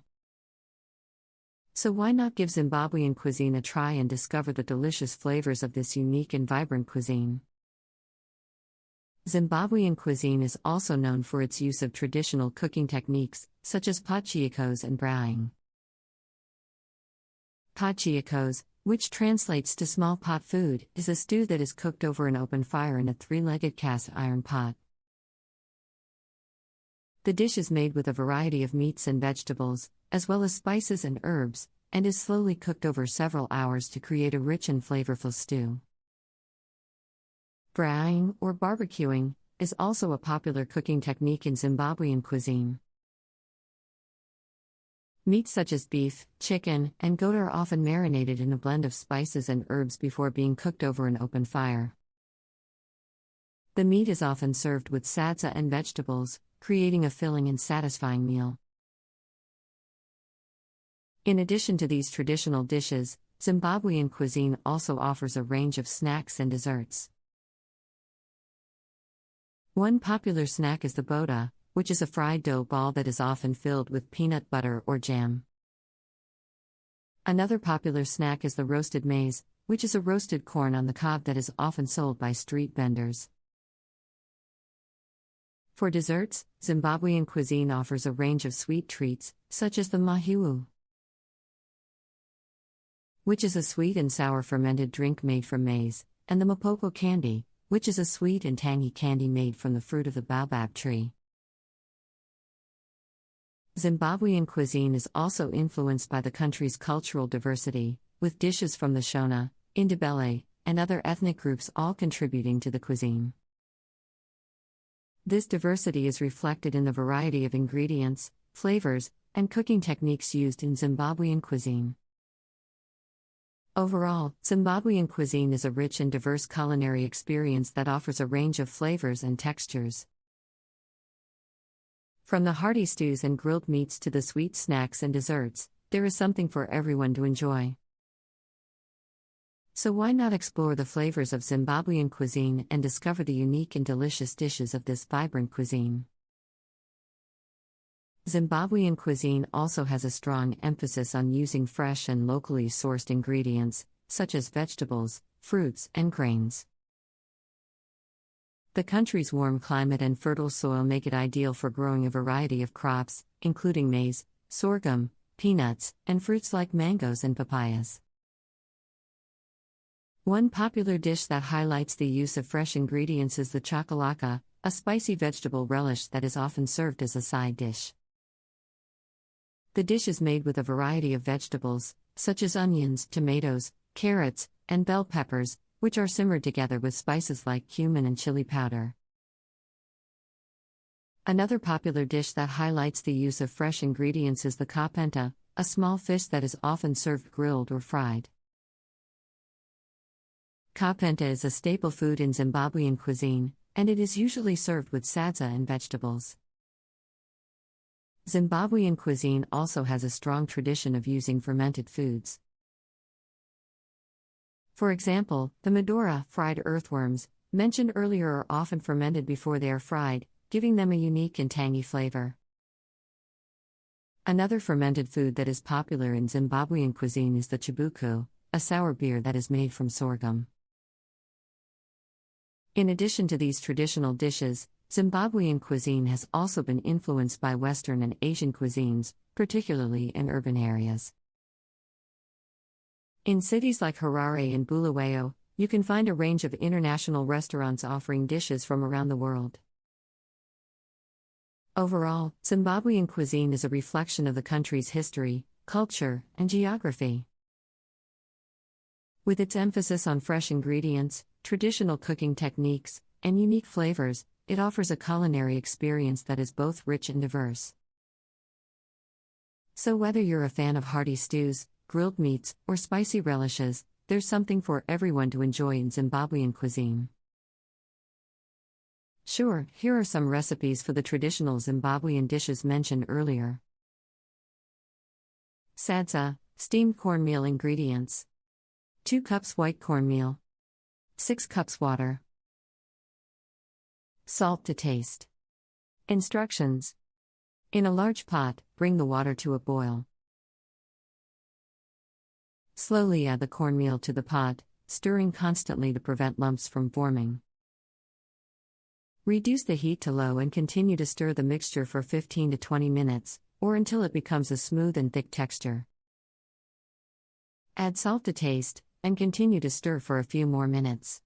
So why not give Zimbabwean cuisine a try and discover the delicious flavors of this unique and vibrant cuisine? Zimbabwean cuisine is also known for its use of traditional cooking techniques, such as pachiakos and browing. Pachiakos, which translates to small pot food, is a stew that is cooked over an open fire in a three-legged cast iron pot. The dish is made with a variety of meats and vegetables, as well as spices and herbs, and is slowly cooked over several hours to create a rich and flavorful stew. Browing, or barbecuing, is also a popular cooking technique in Zimbabwean cuisine. Meats such as beef, chicken, and goat are often marinated in a blend of spices and herbs before being cooked over an open fire. The meat is often served with sadza and vegetables, creating a filling and satisfying meal. In addition to these traditional dishes, Zimbabwean cuisine also offers a range of snacks and desserts. One popular snack is the boda, which is a fried dough ball that is often filled with peanut butter or jam. Another popular snack is the roasted maize, which is a roasted corn on the cob that is often sold by street vendors. For desserts, Zimbabwean cuisine offers a range of sweet treats, such as the mahiwu, which is a sweet and sour fermented drink made from maize, and the mapoko candy, which is a sweet and tangy candy made from the fruit of the baobab tree. Zimbabwean cuisine is also influenced by the country's cultural diversity, with dishes from the Shona, Indebele, and other ethnic groups all contributing to the cuisine. This diversity is reflected in the variety of ingredients, flavors, and cooking techniques used in Zimbabwean cuisine. Overall, Zimbabwean cuisine is a rich and diverse culinary experience that offers a range of flavors and textures. From the hearty stews and grilled meats to the sweet snacks and desserts, there is something for everyone to enjoy. So why not explore the flavors of Zimbabwean cuisine and discover the unique and delicious dishes of this vibrant cuisine? Zimbabwean cuisine also has a strong emphasis on using fresh and locally sourced ingredients, such as vegetables, fruits, and grains. The country's warm climate and fertile soil make it ideal for growing a variety of crops, including maize, sorghum, peanuts, and fruits like mangoes and papayas. One popular dish that highlights the use of fresh ingredients is the chakalaka, a spicy vegetable relish that is often served as a side dish. The dish is made with a variety of vegetables, such as onions, tomatoes, carrots, and bell peppers, which are simmered together with spices like cumin and chili powder. Another popular dish that highlights the use of fresh ingredients is the kapenta, a small fish that is often served grilled or fried. Kapenta is a staple food in Zimbabwean cuisine, and it is usually served with sadza and vegetables. Zimbabwean cuisine also has a strong tradition of using fermented foods. For example, the Medora, fried earthworms, mentioned earlier are often fermented before they are fried, giving them a unique and tangy flavor. Another fermented food that is popular in Zimbabwean cuisine is the chibuku, a sour beer that is made from sorghum. In addition to these traditional dishes, Zimbabwean cuisine has also been influenced by Western and Asian cuisines, particularly in urban areas. In cities like Harare and Bulawayo, you can find a range of international restaurants offering dishes from around the world. Overall, Zimbabwean cuisine is a reflection of the country's history, culture, and geography. With its emphasis on fresh ingredients, traditional cooking techniques, and unique flavors, it offers a culinary experience that is both rich and diverse. So whether you're a fan of hearty stews, grilled meats, or spicy relishes, there's something for everyone to enjoy in Zimbabwean cuisine. Sure, here are some recipes for the traditional Zimbabwean dishes mentioned earlier. Sadza, steamed cornmeal ingredients. 2 cups white cornmeal. 6 cups water. Salt to taste. Instructions. In a large pot, bring the water to a boil. Slowly add the cornmeal to the pot, stirring constantly to prevent lumps from forming. Reduce the heat to low and continue to stir the mixture for 15 to 20 minutes, or until it becomes a smooth and thick texture. Add salt to taste, and continue to stir for a few more minutes.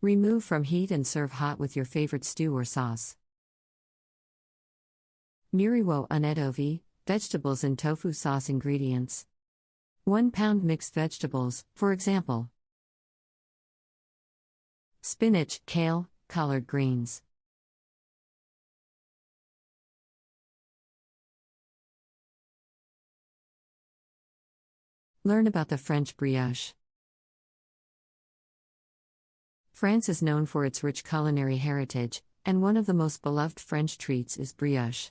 Remove from heat and serve hot with your favorite stew or sauce. Miriwo unedovi, vegetables and tofu sauce ingredients. 1 pound mixed vegetables, for example. Spinach, kale, collard greens. Learn about the French brioche. France is known for its rich culinary heritage, and one of the most beloved French treats is brioche.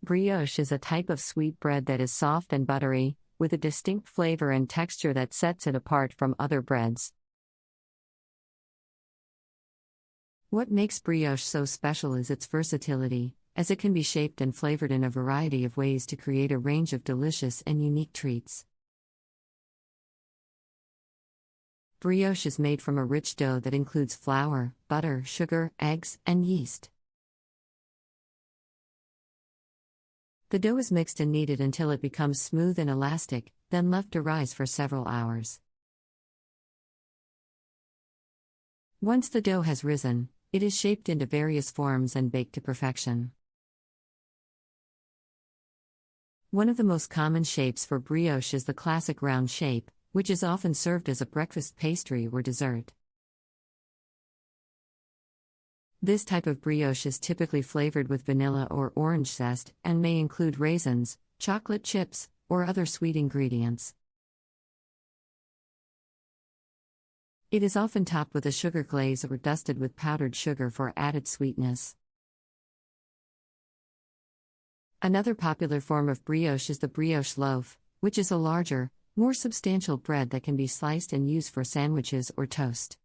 Brioche is a type of sweet bread that is soft and buttery, with a distinct flavor and texture that sets it apart from other breads. What makes brioche so special is its versatility, as it can be shaped and flavored in a variety of ways to create a range of delicious and unique treats. Brioche is made from a rich dough that includes flour, butter, sugar, eggs, and yeast. The dough is mixed and kneaded until it becomes smooth and elastic, then left to rise for several hours. Once the dough has risen, it is shaped into various forms and baked to perfection. One of the most common shapes for brioche is the classic round shape, which is often served as a breakfast pastry or dessert. This type of brioche is typically flavored with vanilla or orange zest and may include raisins, chocolate chips, or other sweet ingredients. It is often topped with a sugar glaze or dusted with powdered sugar for added sweetness. Another popular form of brioche is the brioche loaf, which is a larger, more substantial bread that can be sliced and used for sandwiches or toast.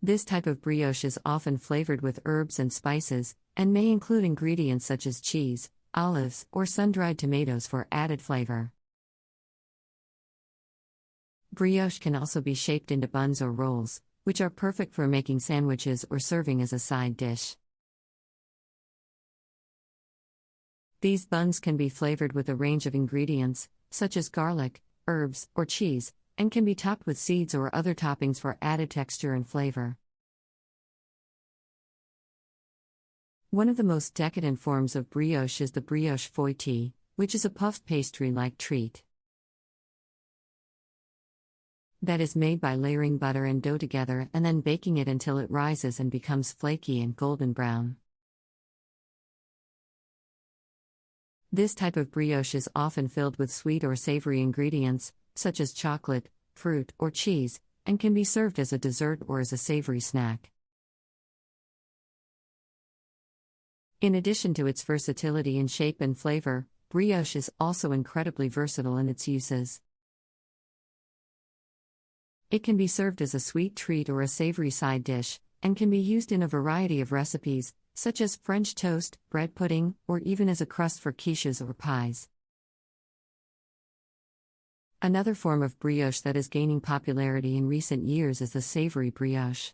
This type of brioche is often flavored with herbs and spices, and may include ingredients such as cheese, olives, or sun-dried tomatoes for added flavor. Brioche can also be shaped into buns or rolls, which are perfect for making sandwiches or serving as a side dish. These buns can be flavored with a range of ingredients, such as garlic, herbs, or cheese, and can be topped with seeds or other toppings for added texture and flavor. One of the most decadent forms of brioche is the brioche feuilletée, which is a puffed pastry-like treat that is made by layering butter and dough together and then baking it until it rises and becomes flaky and golden brown. This type of brioche is often filled with sweet or savory ingredients, such as chocolate, fruit, or cheese, and can be served as a dessert or as a savory snack. In addition to its versatility in shape and flavor, brioche is also incredibly versatile in its uses. It can be served as a sweet treat or a savory side dish, and can be used in a variety of recipes, such as French toast, bread pudding, or even as a crust for quiches or pies. Another form of brioche that is gaining popularity in recent years is the savory brioche.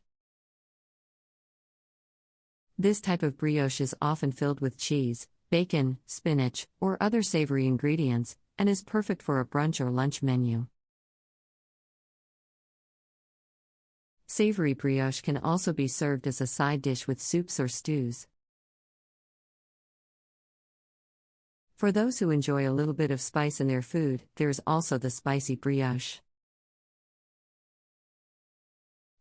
This type of brioche is often filled with cheese, bacon, spinach, or other savory ingredients, and is perfect for a brunch or lunch menu. Savory brioche can also be served as a side dish with soups or stews. For those who enjoy a little bit of spice in their food, there is also the spicy brioche.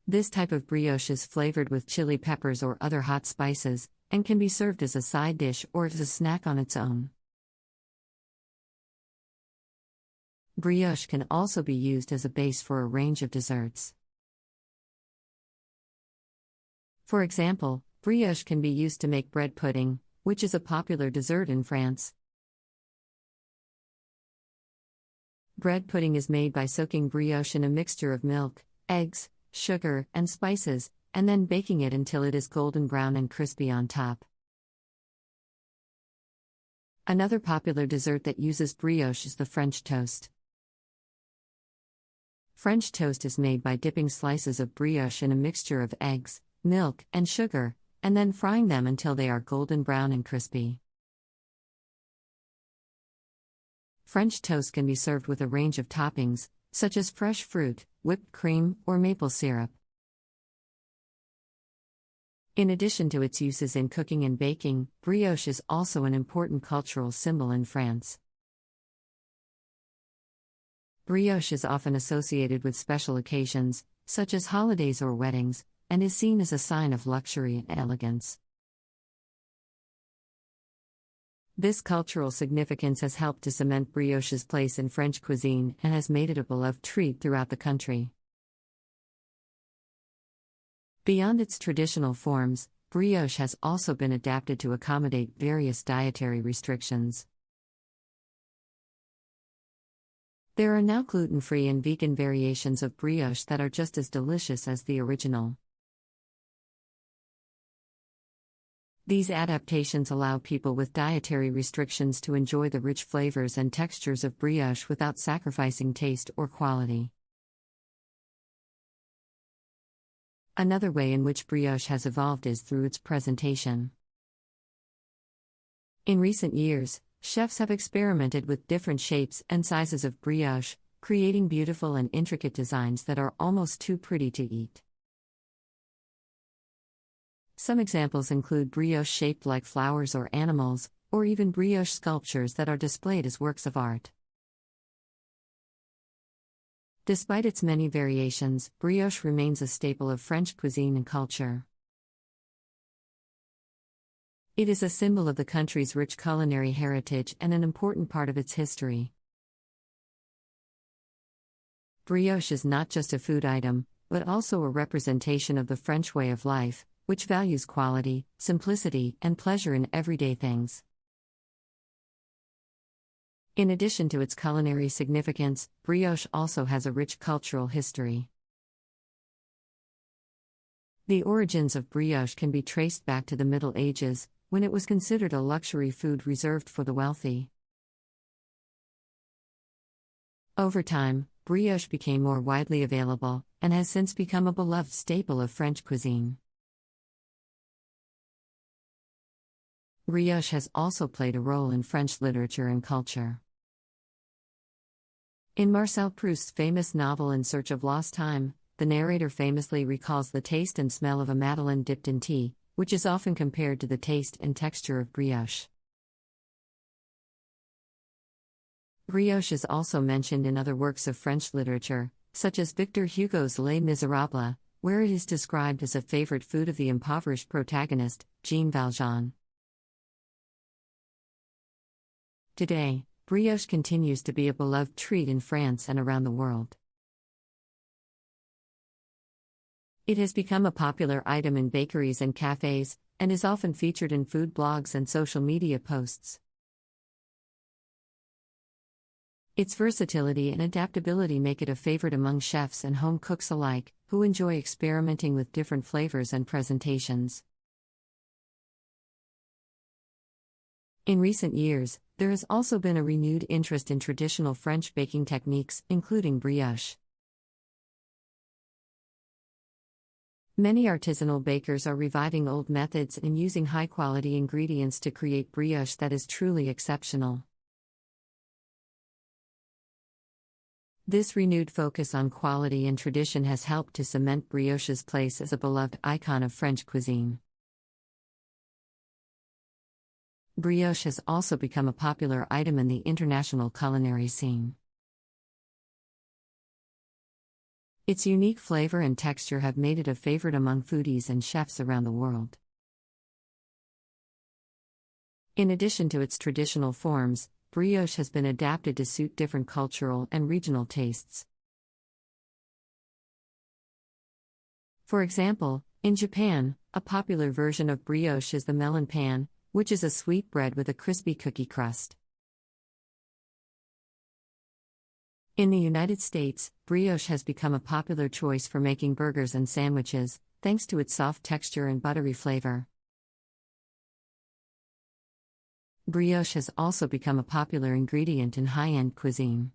This type of brioche is flavored with chili peppers or other hot spices, and can be served as a side dish or as a snack on its own. Brioche can also be used as a base for a range of desserts. For example, brioche can be used to make bread pudding, which is a popular dessert in France. Bread pudding is made by soaking brioche in a mixture of milk, eggs, sugar, and spices, and then baking it until it is golden brown and crispy on top. Another popular dessert that uses brioche is the French toast. French toast is made by dipping slices of brioche in a mixture of eggs, milk, and sugar, and then frying them until they are golden brown and crispy. French toast can be served with a range of toppings, such as fresh fruit, whipped cream, or maple syrup. In addition to its uses in cooking and baking, brioche is also an important cultural symbol in France. Brioche is often associated with special occasions, such as holidays or weddings, and is seen as a sign of luxury and elegance. This cultural significance has helped to cement brioche's place in French cuisine and has made it a beloved treat throughout the country. Beyond its traditional forms, brioche has also been adapted to accommodate various dietary restrictions. There are now gluten-free and vegan variations of brioche that are just as delicious as the original. These adaptations allow people with dietary restrictions to enjoy the rich flavors and textures of brioche without sacrificing taste or quality. Another way in which brioche has evolved is through its presentation. In recent years, chefs have experimented with different shapes and sizes of brioche, creating beautiful and intricate designs that are almost too pretty to eat. Some examples include brioche shaped like flowers or animals, or even brioche sculptures that are displayed as works of art. Despite its many variations, brioche remains a staple of French cuisine and culture. It is a symbol of the country's rich culinary heritage and an important part of its history. Brioche is not just a food item, but also a representation of the French way of life, which values quality, simplicity, and pleasure in everyday things. In addition to its culinary significance, brioche also has a rich cultural history. The origins of brioche can be traced back to the Middle Ages, when it was considered a luxury food reserved for the wealthy. Over time, brioche became more widely available, and has since become a beloved staple of French cuisine. Brioche has also played a role in French literature and culture. In Marcel Proust's famous novel In Search of Lost Time, the narrator famously recalls the taste and smell of a madeleine dipped in tea, which is often compared to the taste and texture of brioche. Brioche is also mentioned in other works of French literature, such as Victor Hugo's Les Miserables, where it is described as a favorite food of the impoverished protagonist, Jean Valjean. Today, brioche continues to be a beloved treat in France and around the world. It has become a popular item in bakeries and cafes, and is often featured in food blogs and social media posts. Its versatility and adaptability make it a favorite among chefs and home cooks alike, who enjoy experimenting with different flavors and presentations. In recent years, there has also been a renewed interest in traditional French baking techniques, including brioche. Many artisanal bakers are reviving old methods and using high-quality ingredients to create brioche that is truly exceptional. This renewed focus on quality and tradition has helped to cement brioche's place as a beloved icon of French cuisine. Brioche has also become a popular item in the international culinary scene. Its unique flavor and texture have made it a favorite among foodies and chefs around the world. In addition to its traditional forms, brioche has been adapted to suit different cultural and regional tastes. For example, in Japan, a popular version of brioche is the melon pan, which is a sweet bread with a crispy cookie crust. In the United States, brioche has become a popular choice for making burgers and sandwiches, thanks to its soft texture and buttery flavor. Brioche has also become a popular ingredient in high-end cuisine.